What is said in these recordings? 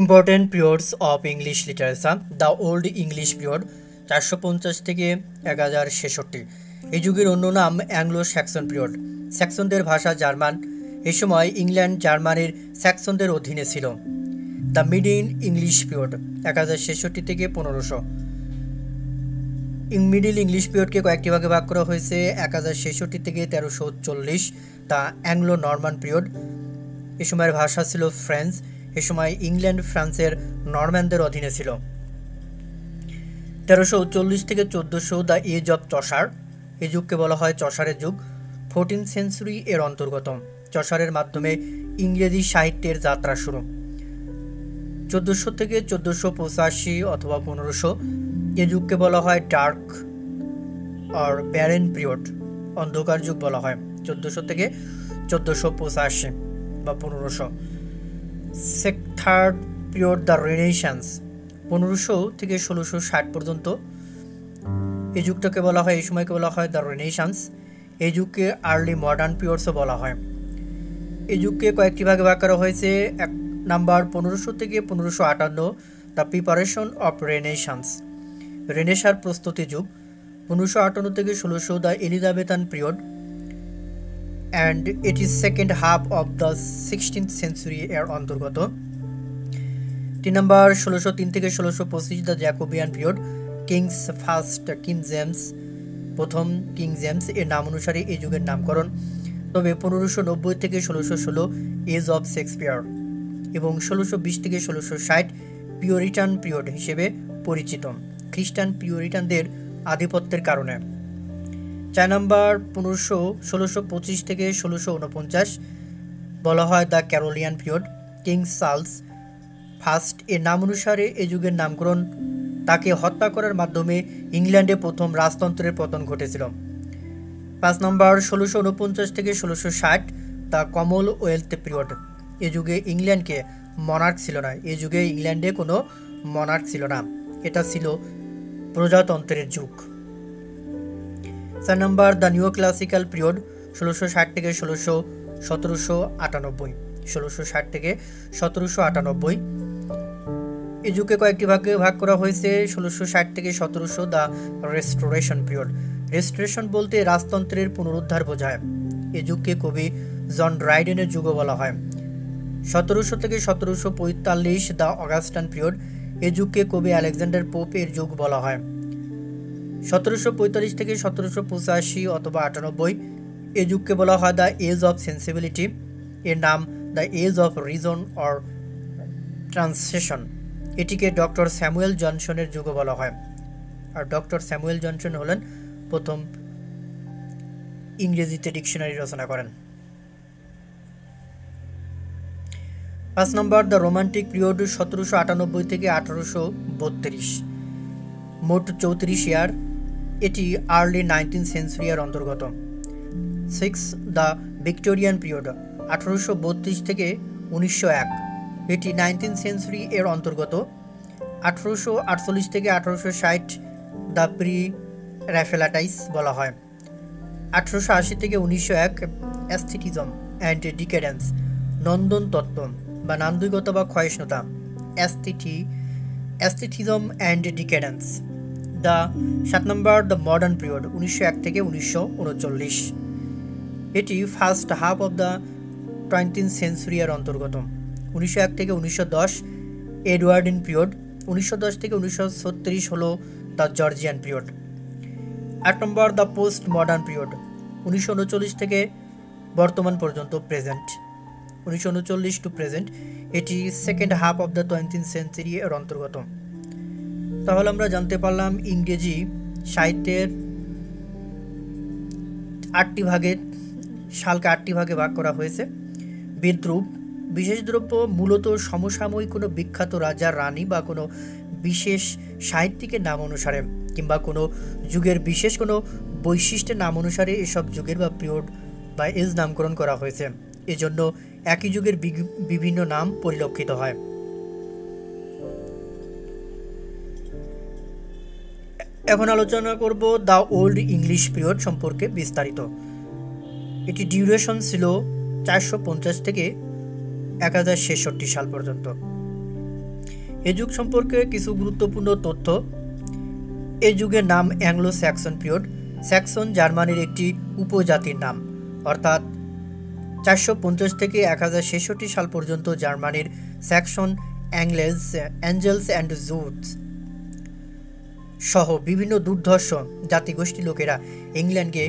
Important periods of English literature the old English period 450 থেকে 1066। এই যুগের অন্য নাম অ্যাংলো স্যাক্সন পিরিয়ড। স্যাক্সনদের ভাষা জার্মান। এই সময় ইংল্যান্ড জার্মানির স্যাক্সনদের অধীনে ছিল। দ্য মিডিল ইংলিশ পিরিয়ড 1066 থেকে 1500। মিডিল ইংলিশ পিরিয়ডকে কয়েকটি ভাগে ভাগ করা হয়েছে। 1066 থেকে 1340 দ্য অ্যাংলো নরমান পিরিয়ড। এ সময়ের ভাষা ছিল ফ্রেঞ্চ। এ সময় ইংল্যান্ড ফ্রান্সের নরম্যানদের অধীনে ছিল। 1340 থেকে 1400 দ্য এজ অফ চসার। এই যুগকে বলা হয় চসারের যুগ। 14th সেঞ্চুরি এর অন্তর্গত। চসারের মাধ্যমে ইংরেজি সাহিত্যের যাত্রা শুরু। 1400 থেকে 1485 অথবা 1500 এই যুগকে বলা হয় ডার্ক আর ব্যারেন পিরিয়ড, অন্ধকার যুগ বলা হয়। 1400 থেকে 1485 বা 1500। থার্ড পিরিয়ড দ্য রেনেসান্স 1500 থেকে 1660 পর্যন্ত। এই যুগটাকে বলা হয়, এই সময়কে বলা হয় দ্য রেনেসান্স। এই যুগকে আর্লি মডার্ন পিরিয়ডসও বলা হয়। এই যুগকে কয়েকটি ভাগে ভাগ করা হয়েছে। 1 নাম্বার 1500 থেকে 1558 দ্য প্রিপারেশন অফ রেনেসান্স, রেনেসার প্রস্তুতি যুগ। 1558 থেকে 1600 the Elizabethan period and it is second half of the 16th century এর অন্তর্গত। 3 নাম্বার 1603 থেকে 1625 the Jacobean period. Kings first, king James প্রথম, কিং জেমস এর নাম অনুসারে এই যুগের নামকরণ। তবে 1590 থেকে 1616 এজ অফ শেক্সপিয়ার এবং 1620 থেকে 1660 পিওরিটান পিরিয়ড হিসেবে পরিচিত, খ্রিস্টান পিওরিটানদের আধিপত্যের কারণে। 4 নাম্বার 1625 থেকে 1649 বলা হয় the Carolean period. King Charles first এর নাম অনুসারে এই যুগের নামকরণ। তাকে হত্যা করার মাধ্যমে ইংল্যান্ডে প্রথম রাজতন্ত্রের পতন ঘটেছিল। 5 নম্বর 1649 থেকে 1660 দ্য কমনওয়েলথ পিরিয়ড। এ যুগে ইংল্যান্ডকে মনার্ক ছিল না। এই যুগে ইংল্যান্ডে কোনো মনার্ক ছিল না, এটা ছিল প্রজাতন্ত্রের যুগ। 4 নম্বর দ্য নিউ ক্লাসিক্যাল পিরিয়ড 1660 থেকে 1798। 1660 থেকে 1798 এই যুগে কয়েকটি ভাগে ভাগ করা হয়েছে। 1660 থেকে 1700 দ্য রেস্টোরেশন পিরিয়ড। রেস্টোরেশন বলতে রাজতন্ত্রের পুনরুদ্ধার বোঝায়। এই যুগকে কবি জন ড্রাইডেনের যুগও বলা হয়। 1700 থেকে 1745 দ্য অগাস্টান পিরিয়ড। এই যুগকে কবি আলেকজান্ডার পোপ এর যুগ বলা হয়। 1745 থেকে 1785 অথবা 98 এই যুগকে বলা হয় দ্য এজ অফ সেন্সিবিলিটি। এর নাম the age of reason or transition. এটিকে ডক্টর স্যামুয়েল জনসনের যুগও বলা হয়। আর ডক্টর স্যামুয়েল জনসন হলেন প্রথম ইংরেজিতে ডিকশনারি রচনা করেন। 5 নম্বর দ্য রোমান্টিক পিরিয়ড 1798 থেকে 1832, মোট 34 ইয়ার। এটি আর্লি 19th সেঞ্চুরি এর অন্তর্গত। 6 দ্য ভিক্টোরিয়ান পিরিয়ড 1832 থেকে 1901। এটি 19th সেঞ্চুরি এর অন্তর্গত। 1848 থেকে 1860 দ্য প্রি র্যাফেলাটাইস বলা হয়। 1880 থেকে 1901 অ্যাস্থেটিজম অ্যান্ড ডিকেডেন্স, নন্দন তত্ত্ব বা নান্দনিকতা বা ক্ষয়িষ্ণুতা, aestheticism and decadence. The 7 number the modern period 1901 থেকে 1939। এটি first half of the 20th century এর অন্তর্গত। 1901 থেকে 1910 এডওয়ার্ডিন পিরিয়ড। 1910 থেকে 1936 হলো the Georgian period. 8 number the post modern period 1939 থেকে বর্তমান পর্যন্ত, প্রেজেন্ট। 1939 to present. এটি second half of the 20th century এর অন্তর্গত। তাহলে আমরা জানতে পারলাম ইংরেজি সাহিত্যের 8টি ভাগে, সালকে 8টি ভাগে ভাগ করা হয়েছে। বিদ্রূপ, বিশেষ দ্রব্য মূলত সমসাময়িক কোনো বিখ্যাত রাজা, রানী বা কোনো বিশেষ সাহিত্যিকের নাম অনুসারে কিংবা কোনো যুগের বিশেষ কোনো বৈশিষ্ট্যের নাম অনুসারে এসব যুগের বা পিরিয়ড বা এজ নামকরণ করা হয়েছে। এজন্য একই যুগের বিভিন্ন নাম পরিলক্ষিত হয়। এখন আলোচনা করব দ্য ওল্ড ইংলিশ পিরিয়ড সম্পর্কে বিস্তারিত। এটি ডিউরেশন ছিল 450 থেকে 1066 সাল পর্যন্ত। এই যুগ সম্পর্কে কিছু গুরুত্বপূর্ণ তথ্য। এই যুগের নাম অ্যাংলো স্যাক্সন পিরিয়ড। স্যাক্সন জার্মানির একটি উপজাতির নাম, অর্থাৎ 450 থেকে 1066 সাল পর্যন্ত জার্মানির স্যাক্সন, অ্যাঞ্জেলস অ্যান্ড জুটস সহ বিভিন্ন দুর্ধর্ষ জাতিগোষ্ঠী লোকেরা ইংল্যান্ডকে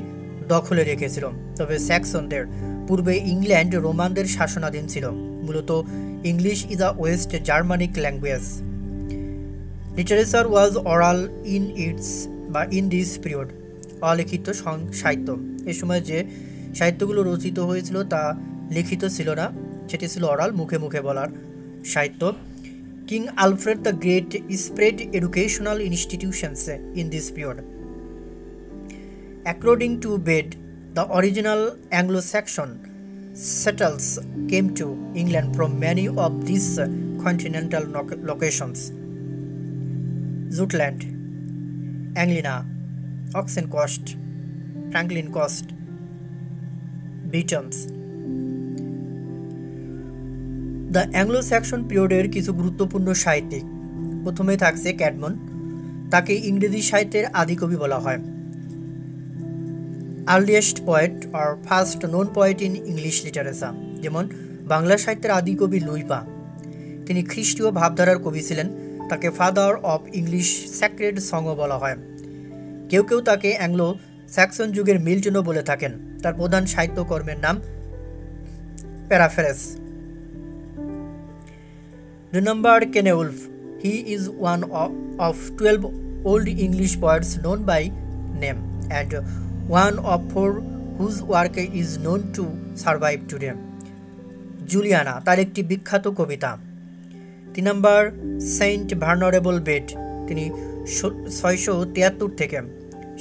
দখলে রেখেছিল। তবে স্যাক্সনদের পূর্বে ইংল্যান্ড রোমানদের শাসনাধীন ছিল। মূলত English is a West Germanic language. Literature was oral in this period. অলিখিত সাহিত্য, এ সময় যে সাহিত্যগুলো রচিত হয়েছিল তা লিখিত ছিল না, সেটি ছিল অরাল, মুখে মুখে বলার সাহিত্য। King Alfred the great spread educational institutions in this period. According to bed, the original Anglo-Saxon settlers came to England from many of these continental locations: Jutland, Anglina, Oxen Coast, Franklin Coast, Britons. The Anglo Saxon পিরিয়ডের কিছু গুরুত্বপূর্ণ সাহিত্যিক। প্রথমে থাকছে ক্যাডমন, তাকে ইংরেজি সাহিত্যের আদিকবি বলা হয়। Earliest poet or first known poet in English literature, যেমন বাংলা সাহিত্যের আদিকবি লুইপা। তিনি খ্রিস্টীয় ভাবধারার কবি ছিলেন। তাকে ফাদার অফ ইংলিশ স্যাক্রেড সংও বলা হয়। কেউ কেউ তাকে অ্যাংলো স্যাক্সন যুগের মিল্টনও বলে থাকেন। তার প্রধান সাহিত্যকর্মের নাম paraphrase. 2 number Kenewulf. He is one of 12 old English poets known by name and one of 4 whose work is known to survive today. Juliana তার একটি বিখ্যাত কবিতা। 3 নম্বর সেন্ট ভার্নারেবল বেড। তিনি 673 থেকে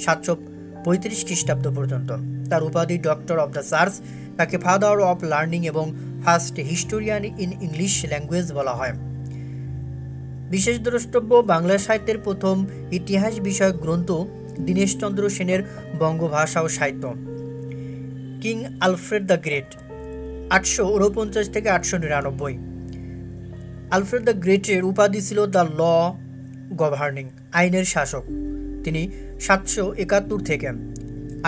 735 খ্রিস্টাব্দ পর্যন্ত। তার উপাধি ডক্টর অফ দ্য চার্চ। তাকে ফাদার অফ লার্নিং এবং first historian in English language বলা হয়। বিশেষ দ্রষ্টব্য বাংলা সাহিত্যের প্রথম ইতিহাস বিষয়ক গ্রন্থ দীনেশচন্দ্র সেনের বঙ্গভাষা ও সাহিত্য। কিং আলফ্রেড দ্য গ্রেট 849 থেকে 899। আলফ্রেড দ্য গ্রেটের উপাধি ছিল দ্য ল গভর্নিং, আইনের শাসক। তিনি 771 থেকে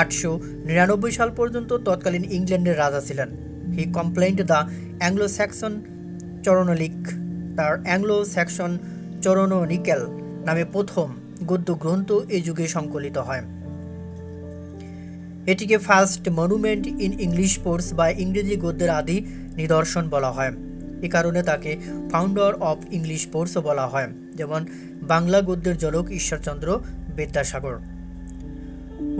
899 সাল পর্যন্ত তৎকালীন ইংল্যান্ডের রাজা ছিলেন। হি কমপ্লেইন্ড দ্য অ্যাংলো স্যাক্সন চরণলিক। তার অ্যাংলো স্যাক্সন চরণনিকেল নামে প্রথম গদ্য গ্রন্থ এই যুগে সংকলিত হয়। এটিকে ফার্স্ট মনুমেন্ট ইন ইংলিশ পোর্স বা ইংরেজি গদ্যের আদি নিদর্শন বলা হয়। এ কারণে তাকে ফাউন্ডার অফ ইংলিশ পোর্সও বলা হয়, যেমন বাংলা গদ্যের জনক ঈশ্বরচন্দ্র বিদ্যাসাগর।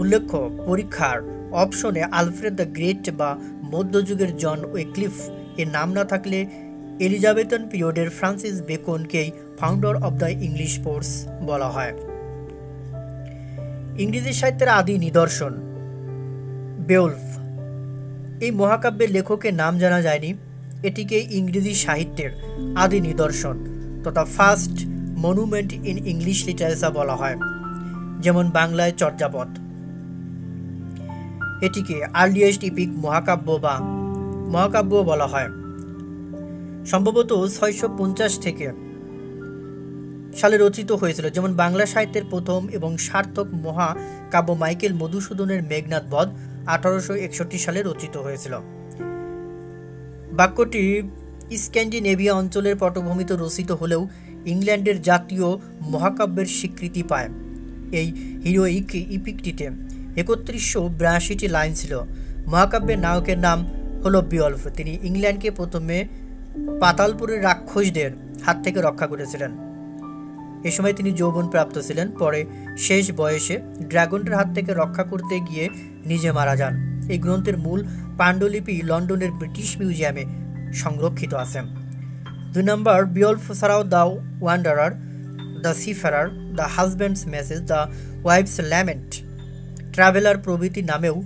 উল্লেখ্য, পরীক্ষার অপশনে আলফ্রেড দ্য গ্রেট বা মধ্যযুগের জন উইক্লিফ এর নাম না থাকলে এলিজাবেথন পিরিয়ডের ফ্রান্সিস বেকনকেই founder of the English prose বলা হয়। ইংরেজি সাহিত্যের আদি নিদর্শন বেওলফ। এই মহাকাব্যের লেখকের নাম জানা যায়নি। এটিকে ইংরেজি সাহিত্যের আদি নিদর্শন তথা first monument in English literature বলা হয়, যেমন বাংলায় চর্যাপদ। এটিকে আর্লিয়েস্ট ইপিক মহাকাব্য বা মহাকাব্য বলা হয়। সম্ভবত 650 থেকে সালে রচিত হয়েছিল, যেমন বাংলা সাহিত্যের প্রথম এবং সার্থক মহাকাব্য মাইকেল মধুসূদনের মেঘনাদ বধ 1861 সালে রচিত হয়েছিল। বাক্যটি স্ক্যান্ডিনেভিয়া অঞ্চলের পটভূমিতে রচিত হলেও ইংল্যান্ডের জাতীয় মহাকাব্যের স্বীকৃতি পায়। এই হিরোইক ইপিকটিতে 3182টি লাইন ছিল। মহাকাব্যের নায়কের নাম হলো বিওলফ। তিনি ইংল্যান্ডকে প্রথমে পাতালপুরের রাক্ষসদের হাত থেকে রক্ষা করেছিলেন। এ সময় তিনি যৌবন প্রাপ্ত ছিলেন। পরে শেষ বয়সে ড্রাগনদের হাত থেকে রক্ষা করতে গিয়ে নিজে মারা যান। এই গ্রন্থের মূল পাণ্ডুলিপি লন্ডনের ব্রিটিশ মিউজিয়ামে সংরক্ষিত আছে। 2 নম্বর বিওলফ ছাড়াও the wanderer, the সিফারার, the husbands message, the wife's lament, traveller প্রভৃতি নামেও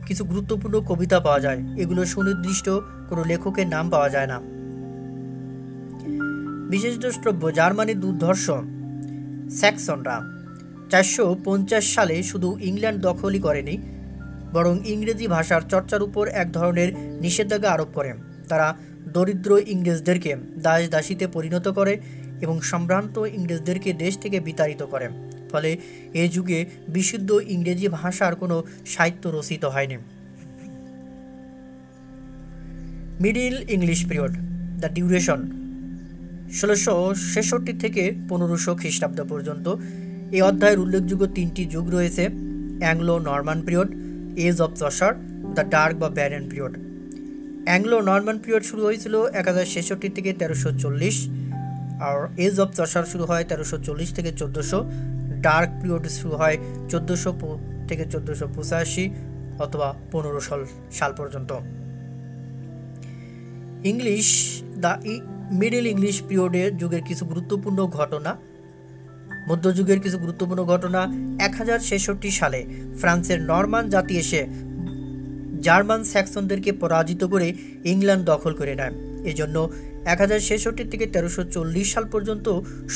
কিছু গুরুত্বপূর্ণ কবিতা পাওয়া যায়। এগুলো সুনির্দিষ্ট কোনো লেখকের নাম পাওয়া যায় না। বিশেষ দ্রষ্টব্য জার্মানির দুর্ধর্ষ স্যাক্সনরা 450 সালে শুধু ইংল্যান্ড দখলই করেনি, বরং ইংরেজি ভাষার চর্চার উপর এক ধরনের নিষেধাজ্ঞা আরোপ করে। তারা দরিদ্র ইংরেজদেরকে দাস দাসীতে পরিণত করে এবং সম্ভ্রান্ত ইংরেজদেরকে দেশ থেকে বিতাড়িত করে। ফলে এই যুগে বিশুদ্ধ ইংরেজি ভাষার কোনো সাহিত্য রচিত হয়নি। Middle English period, the duration 1666 থেকে 1500 খ্রিস্টাব্দ পর্যন্ত। এই অধ্যায়ের উল্লেখযোগ্য 3টি যুগ রয়েছে: Anglo Norman period, age of Chaucer, the dark বা barren period. Anglo Norman period শুরু হয়েছিল 1066 থেকে 1340, আর এজ অফ চসার শুরু হয় 1340 থেকে 1400। ডার্ক পিরিয়ড শুরু হয় 1400 থেকে 1485 অথবা 1500 সাল পর্যন্ত। ইংলিশ, দ্য মিডল ইংলিশ পিরিয়ডের যুগের কিছু গুরুত্বপূর্ণ ঘটনা। মধ্যযুগের কিছু গুরুত্বপূর্ণ ঘটনা: 1066 সালে ফ্রান্সের নরমান জাতি এসে জার্মান স্যাক্সনদেরকে পরাজিত করে ইংল্যান্ড দখল করে নেয়। এজন্য 1066 থেকে 1340 সাল পর্যন্ত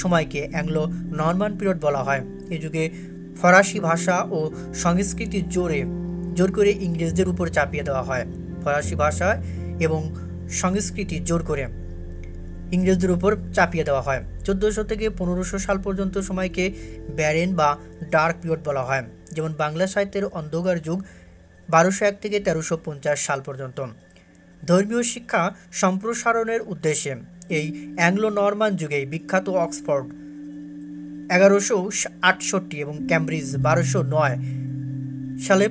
সময়কে অ্যাংলো নরমান পিরিয়ড বলা হয়। এই যুগে ফরাসি ভাষা ও সংস্কৃতির জোর করে ইংরেজদের উপর চাপিয়ে দেওয়া হয়। ফরাসি ভাষা এবং সংস্কৃতি জোর করে ইংরেজদের উপর চাপিয়ে দেওয়া হয়। 1400 থেকে 1500 সাল পর্যন্ত সময়কে ব্যারেন বা ডার্ক পিরিয়ড বলা হয়। যেমন বাংলা সাহিত্যের অন্ধকার যুগ 1201 থেকে 1350 সাল পর্যন্ত। ধর্মীয় শিক্ষা সম্প্রসারণের উদ্দেশ্যে এই অ্যাংলো নরমান যুগে বিখ্যাত অক্সফোর্ড 1168 এবং ক্যামব্রিজ 1209 সালে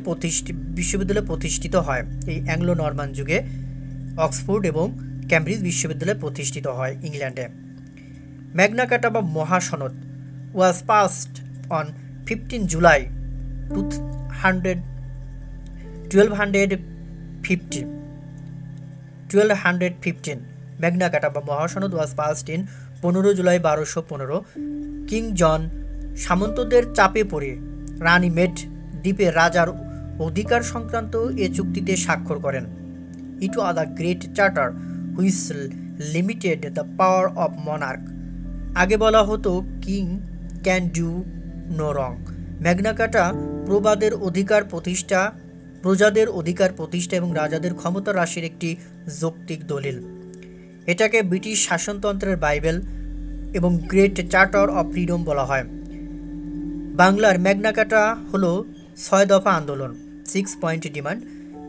বিশ্ববিদ্যালয় প্রতিষ্ঠিত হয়। এই অ্যাংলো নরমান যুগে অক্সফোর্ড এবং ক্যামব্রিজ বিশ্ববিদ্যালয় প্রতিষ্ঠিত হয় ইংল্যান্ডে। ম্যাগনা কার্টা বা মহাসনদ was passed on 15 July 1215। Magna Carta বা মহাসনদ was passed in 15 July 1215। King John সামন্তদের চাপে পড়ে রানীমেড দ্বীপে রাজার অধিকার সংক্রান্ত এ চুক্তিতে স্বাক্ষর করেন। It was a great charter which limited the power of monarch. আগে বলা হতো king can do no wrong. Magna Carta প্রজাদের অধিকার প্রতিষ্ঠা এবং রাজাদের ক্ষমতা হ্রাসের একটি যৌক্তিক দলিল। এটাকে ব্রিটিশ শাসনতন্ত্রের বাইবেল এবং গ্রেট চার্টার অফ ফ্রিডম বলা হয়। বাংলার ম্যাগনা কার্টা হলো 6 দফা আন্দোলন, 6 পয়েন্ট ডিমান্ড,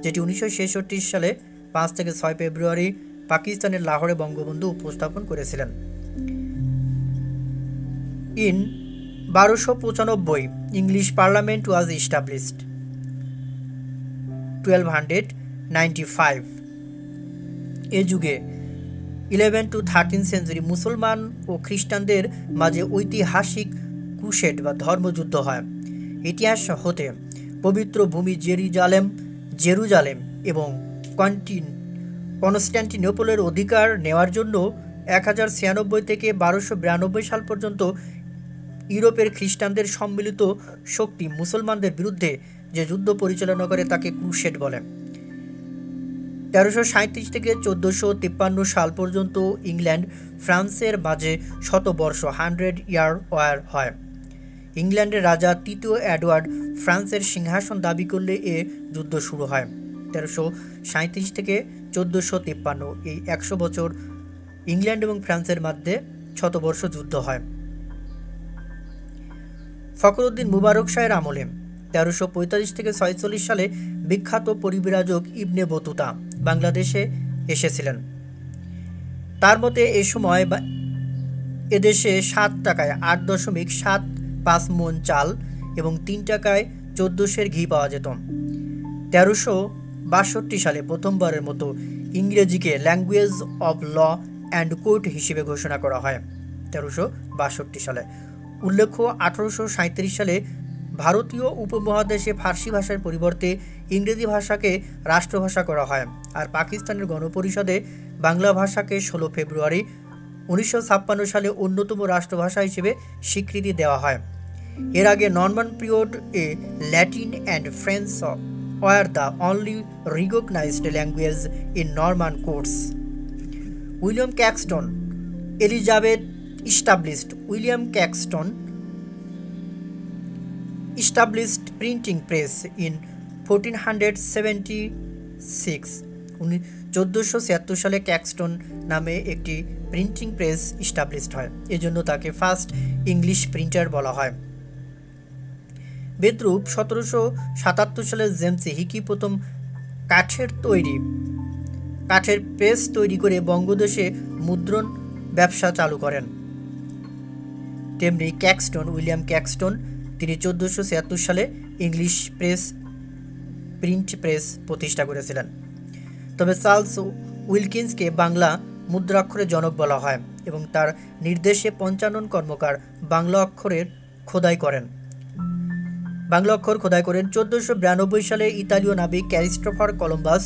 যেটি 1966 সালে 5 থেকে 6 ফেব্রুয়ারি পাকিস্তানের লাহোরে বঙ্গবন্ধু উপস্থাপন করেছিলেন। In 1295 English parliament was established. 1295 এ যুগে 11 to 13 সেঞ্চুরি মুসলমান ও খ্রিস্টানদের মাঝে ঐতিহাসিক ক্রুসেড বা ধর্মযুদ্ধ হয়। ইতিহাস হতে পবিত্র ভূমি জেরুজালেম এবং কনস্ট্যান্টিনোপলের অধিকার নেওয়ার জন্য 1096 থেকে 1292 সাল পর্যন্ত ইউরোপের খ্রিস্টানদের সম্মিলিত শক্তি মুসলমানদের বিরুদ্ধে যে যুদ্ধ পরিচালনা করে তাকে ক্রুসেড বলে। 1337 থেকে 1453 সাল পর্যন্ত ইংল্যান্ড ফ্রান্সের মাঝে শতবর্ষ 100 ইয়ার ওয়ার হয়। ইংল্যান্ডের রাজা তৃতীয় এডওয়ার্ড ফ্রান্সের সিংহাসন দাবি করলে এ যুদ্ধ শুরু হয়। 1337 থেকে 1453 এই 100 বছর ইংল্যান্ড এবং ফ্রান্সের মধ্যে শতবর্ষ যুদ্ধ হয়। ফখরুদ্দিন মুবারক শাহের আমলে 1345 থেকে 46 সালে বিখ্যাত পরিব্রাজক ইবনে বতুতা বাংলাদেশে এসেছিলেন। তার মতে এ সময় এদেশে 7 টাকায় 8.75 মণ চাল এবং 3 টাকায় 14 সের ঘি পাওয়া যেত। 1362 সালে প্রথমবারের মতো ইংরেজিকে language of law and court হিসেবে ঘোষণা করা হয়। 1362 সালে উল্লেখ্য 1837 সালে ভারতীয় উপমহাদেশে ফার্সি ভাষার পরিবর্তে ইংরেজি ভাষাকে রাষ্ট্রভাষা করা হয়, আর পাকিস্তানের গণপরিষদে বাংলা ভাষাকে 16 ফেব্রুয়ারি 1956 সালে অন্যতম রাষ্ট্রভাষা হিসেবে স্বীকৃতি দেওয়া হয়। এর আগে নরমান পিরিয়ড এ Latin and French were the only recognised language in Norman courts. William Caxton established printing press in 1476 1476 সালে ক্যাক্সটন নামে একটি প্রিন্টিং প্রেস এস্টাবলিশড হয়, এজন্য তাকে ফার্স্ট ইংলিশ প্রিন্টার বলা হয়। বেদ্রুপ 1777 সালে জেমস হিকি প্রথম কাঠের প্রেস তৈরি করে বঙ্গদেশে মুদ্রণ ব্যবসা চালু করেন। তেমনি উইলিয়াম ক্যাক্সটন, তিনি 1476 সালে ইংলিশ প্রিন্ট প্রেস প্রতিষ্ঠা করেছিলেন। তবে চার্লস উইলকিন্সকে বাংলা মুদ্রাক্ষরের জনক বলা হয় এবং তার নির্দেশে পঞ্চানন কর্মকার বাংলা অক্ষর খোদাই করেন। 1492 সালে ইতালীয় নাবিক ক্রিস্টোফার কলম্বাস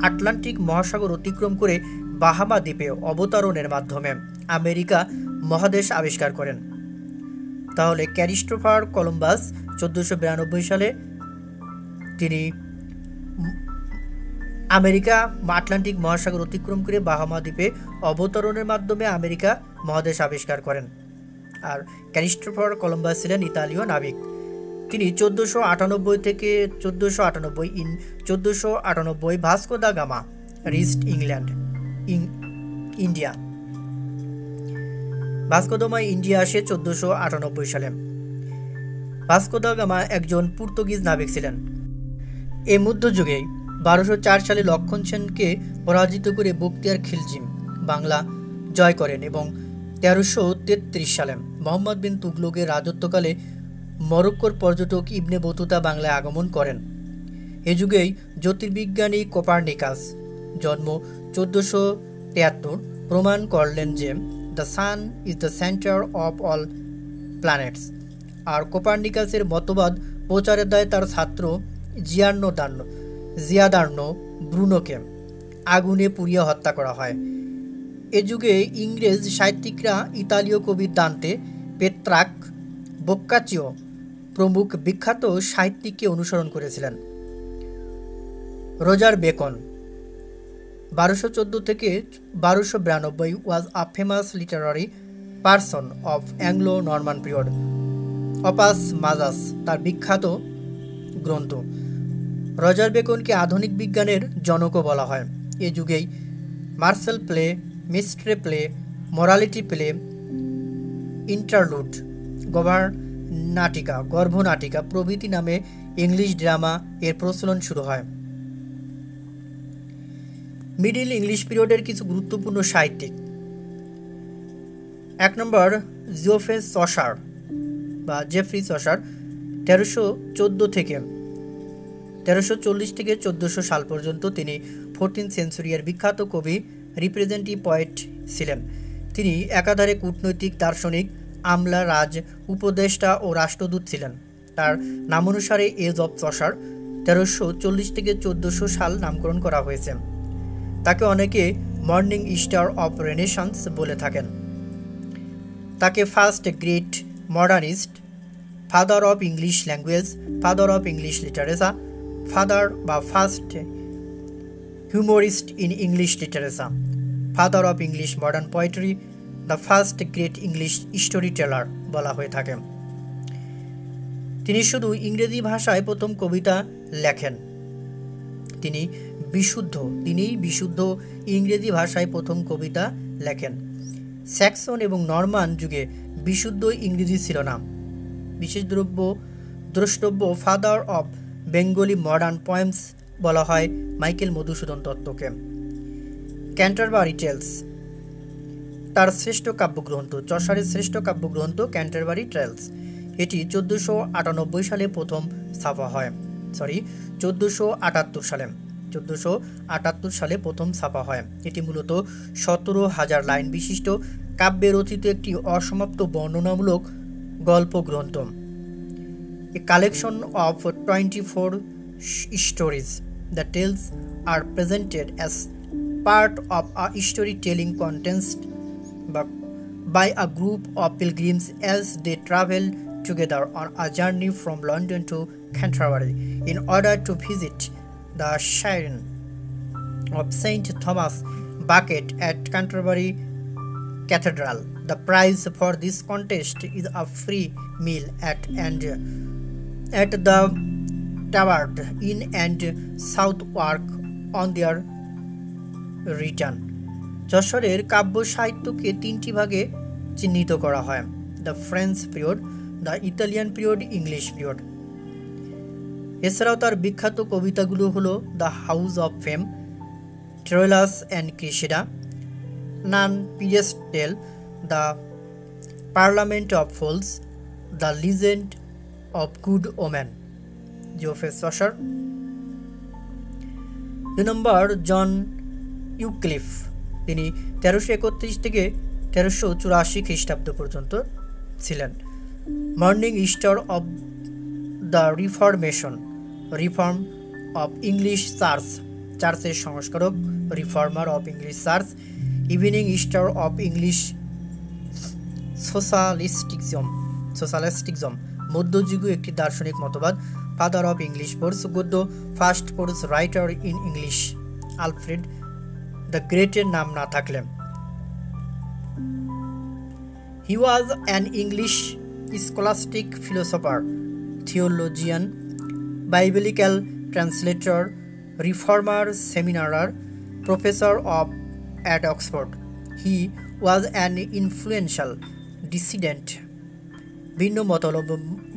আটলান্টিক মহাসাগর অতিক্রম করে বাহামা দ্বীপে অবতরণের মাধ্যমে আমেরিকা মহাদেশ আবিষ্কার করেন। তাহলে ক্রিস্টোফার কলম্বাস 1492 সালে তিনি আমেরিকা আটলান্টিক মহাসাগর অতিক্রম করে বাহামা দ্বীপে অবতরণের মাধ্যমে আমেরিকা মহাদেশ আবিষ্কার করেন। আর ক্রিস্টোফার কলম্বাস ছিলেন ইতালীয় নাবিক। তিনি 1498 Vasco da Gama reached India. Vasco da Gama India আসে 1498 সালে। ভাস্কো দা গামা একজন পর্তুগিজ নাবিক ছিলেন। এই মধ্যযুগে 1204 সালে লক্ষণ সেনকে পরাজিত করে বখতিয়ার খিলজি বাংলা জয় করেন এবং 1333 সালে মোহাম্মদ বিন তুগলকের রাজত্বকালে মরক্কোর পর্যটক ইবনে বতুতা বাংলায় আগমন করেন। এ যুগেই জ্যোতির্বিজ্ঞানী কোপার্নিকাস জন্ম 1473 প্রমাণ করলেন যে the sun is the centre of all planets. আর কোপার্নিকাসের মতবাদ প্রচারের দায়ে তার ছাত্র জিয়াদার্নো ব্রুনোকে আগুনে পুড়িয়ে হত্যা করা হয়। এ যুগে ইংরেজ সাহিত্যিকরা ইতালীয় কবি দান্তে, পেত্রাক, বোক্কাচিও প্রমুখ বিখ্যাত সাহিত্যিককে অনুসরণ করেছিলেন। রজার বেকন 1214 থেকে 1292 was a famous literary person of Anglo Norman period. Opus Majus তার বিখ্যাত গ্রন্থ। রজার বেকনকে আধুনিক বিজ্ঞানের জনকও বলা হয়। এ যুগেই miracle play, mystery play, morality play, interlude, গর্ভনাটিকা প্রভৃতি নামে ইংলিশ ড্রামা এর প্রচলন শুরু হয়। মিডল ইংলিশ পিরিয়ডের কিছু গুরুত্বপূর্ণ সাহিত্যিক। 1 নম্বর জেফ্রি চসার 1340 থেকে 1400 সাল পর্যন্ত তিনি 14th সেঞ্চুরির বিখ্যাত কবি, রিপ্রেজেন্টেটিভ পোয়েট ছিলেন। তিনি একাধারে কূটনৈতিক, দার্শনিক, আমলা, রাজ উপদেষ্টা ও রাষ্ট্রদূত ছিলেন। তার নামানুসারে এজ অফ চসার 1340 থেকে 1400 সাল নামকরণ করা হয়েছে। তাকে অনেকে মর্নিং স্টার অফ রেনেসান্স বলে থাকেন। তাকে first great modernist, father of English language, father of English literature, father বা first humourist in English literature, father of English modern poetry, the first great English story teller বলা হয়ে থাকে। তিনি শুধু ইংরেজি ভাষায় প্রথম কবিতা লেখেন। তিনি বিশুদ্ধ ইংরেজি ভাষায় প্রথম কবিতা লেখেন। স্যাক্সন এবং নরমান যুগে বিশুদ্ধ ইংরেজি ছিল না। বিশেষ দ্রষ্টব্য father of Bengali modern poems বলা হয় মাইকেল মধুসূদন দত্তকে। ক্যান্টারবারি টেলস তার শ্রেষ্ঠ কাব্যগ্রন্থ। চসারের শ্রেষ্ঠ কাব্যগ্রন্থ ক্যান্টারবারি টেলস। এটি 1498 সালে প্রথম ছাপা হয়। 1478 সালে প্রথম ছাপা হয়। এটি মূলত 17,000 লাইন বিশিষ্ট কাব্যে রচিত একটি অসমাপ্ত বর্ণনামূলক গল্প গ্রন্থ। A collection of 24 stories. The tales are presented as part of a storytelling contest by a group of pilgrims as they travel together on a journey from London to Canterbury in order to visit the shrine of Saint Thomas Becket at Canterbury Cathedral. The prize for this contest is a free meal at the Tabard Inn and Southwark on their return. যশোরের কাব্য সাহিত্যকে তিনটি ভাগে চিহ্নিত করা হয়: the French period, the Italian period, English period. এছাড়াও তার বিখ্যাত কবিতাগুলো হলো the house of fame, Troilus and Criseyde, nun priest's tale, the parliament of fowls, the legend of good women. Geoffrey Chaucer. 2 number John Wycliffe, তিনি 1331 থেকে 1384 খ্রিস্টাব্দ পর্যন্ত ছিলেন। Morning star of the reformation, reform of English church, চার্চের সংস্কারক, reformer of English church. Evening star of English scholasticism, মধ্যযুগীয় একটি দার্শনিক মতবাদ। ফাদার অফ ইংলিশ পোর্স, গদ্য first prose writer in English, Alfred the গ্রেটের নাম না থাকলে। He was an English scholastic philosopher, theologian, biblical translator, reformer, seminarer, professor at Oxford. He was an influential dissident, ভিন্ন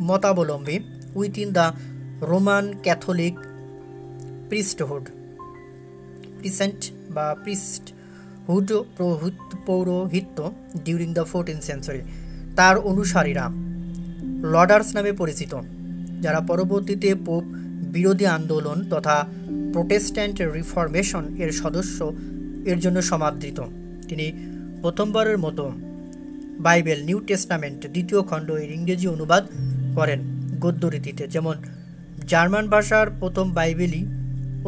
মতাবলম্বী within the Roman Catholic priesthood পৌরোহিত্য during the 14th century। তার অনুসারীরা লর্ডার্স নামে পরিচিত, যারা পরবর্তীতে পোপ বিরোধী আন্দোলন তথা প্রোটেস্ট্যান্ট রিফরমেশন এর সদস্য এর জন্য সমাদৃত। তিনি প্রথমবারের মতো বাইবেল, নিউ টেস্টামেন্ট 2য় খণ্ড এর ইংরেজি অনুবাদ করেন গদ্য রীতিতে, যেমন জার্মান ভাষার প্রথম বাইবেল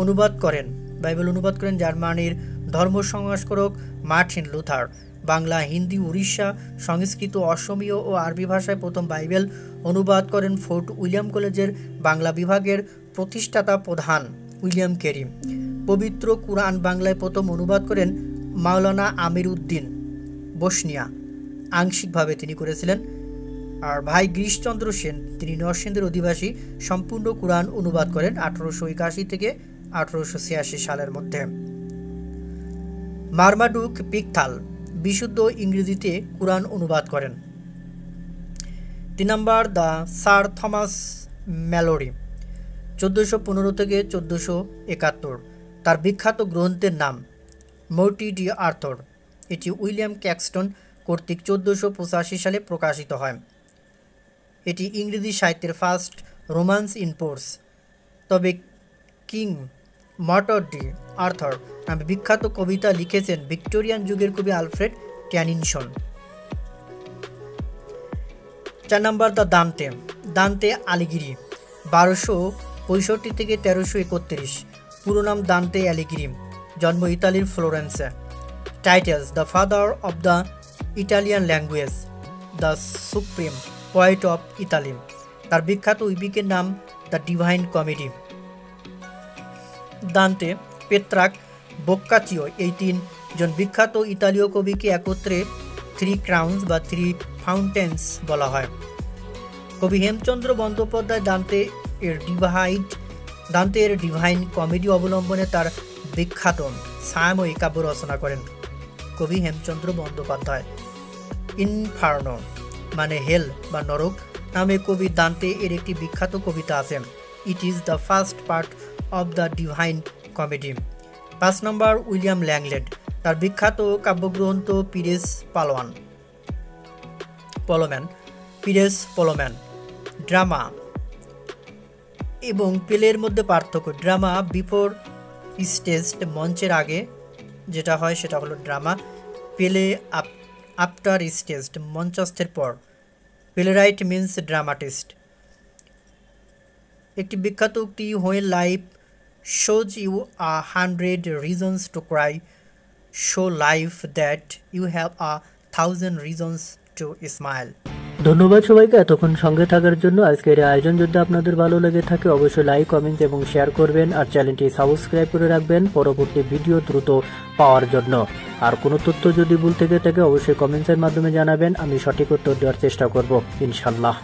অনুবাদ করেন জার্মানির ধর্ম সংস্কারক মার্টিন লুথার। বাংলা, হিন্দি, উড়িষ্যা, সংস্কৃত, অসমীয় ও আরবি ভাষায় প্রথম বাইবেল অনুবাদ করেন ফোর্ট উইলিয়াম কলেজের বাংলা বিভাগের প্রতিষ্ঠাতা প্রধান উইলিয়াম কেরি। পবিত্র কুরআন বাংলায় প্রথম অনুবাদ করেন মাওলানা আমির উদ্দিন বসনিয়া, আংশিকভাবে তিনি করেছিলেন। আর ভাই গিরিশচন্দ্র সেন, তিনি নরসিংদীর অধিবাসী, সম্পূর্ণ কুরআন অনুবাদ করেন 1881 থেকে 1886 সালের মধ্যে। মারমাডুক পিকথাল বিশুদ্ধ ইংরেজিতে কুরআন অনুবাদ করেন। 3 নম্বর দ্য স্যার থমাস ম্যালোরি, 1415 থেকে 1471। তার বিখ্যাত গ্রন্থের নাম মোর্টি ডি আর্থর। এটি উইলিয়াম ক্যাক্সটন কর্তৃক 1485 সালে প্রকাশিত হয়। এটি ইংরেজি সাহিত্যের ফার্স্ট রোমান্স ইন পোর্স। তবে কিং মর্টর ডি আর্থর নামে বিখ্যাত কবিতা লিখেছেন ভিক্টোরিয়ান যুগের কবি আলফ্রেড ট্যানিনসন। 4 নম্বর দ্য দান্তে আলিগিরি, 1265 থেকে 1331। পুরো নাম দান্তে আলিগিরি, জন্ম ইতালির ফ্লোরেন্সে। Titles: the father of the Italian language, the supreme poet of Italy. তার বিখ্যাত উইপিকের নাম the divine comedy. Dante, Petrarch, Boccaccio এই 3 জন বিখ্যাত ইতালীয় কবিকে একত্রে 3 ক্রাউন্স বা 3 ফাউন্টেন্স বলা হয়। কবি হেমচন্দ্র বন্দ্যোপাধ্যায় দান্তে এর ডিভাইন কমেডি অবলম্বনে তার বিখ্যাত ছায়াময়ী কাব্য রচনা করেন কবি হেমচন্দ্র বন্দ্যোপাধ্যায়। ইনফার্নো মানে হেল বা নরক নামে কবি দান্তে এর একটি বিখ্যাত কবিতা আছে। It is the first part of the divine comedy. 5 number William Langland, তার বিখ্যাত কাব্যগ্রন্থ পিরেস পলোম্যান। ড্রামা এবং প্লের মধ্যে পার্থক্য: ড্রামা বিফোর স্টেজড, মঞ্চের আগে যেটা হয় সেটা হলো ড্রামা। প্লে আফটার স্টেজড, মঞ্চস্থের পর। Playwright means dramatist. একটি বিখ্যাত উক্তি: when life shows you 100 reasons to cry, show life that you have 1,000 reasons to smile. ধন্যবাদ সবাইকে এতক্ষণ সঙ্গে থাকার জন্য। আজকের আয়োজন যদি আপনাদের ভালো লেগে থাকে অবশ্যই লাইক, কমেন্ট এবং শেয়ার করবেন, আর চ্যানেলটি সাবস্ক্রাইব করে রাখবেন পরবর্তী ভিডিও দ্রুত পাওয়ার জন্য। আর কোনো তথ্য যদি ভুল থেকে থাকে অবশ্যই কমেন্টসের মাধ্যমে জানাবেন, আমি সঠিক উত্তর দেওয়ার চেষ্টা করব ইনশাল্লাহ।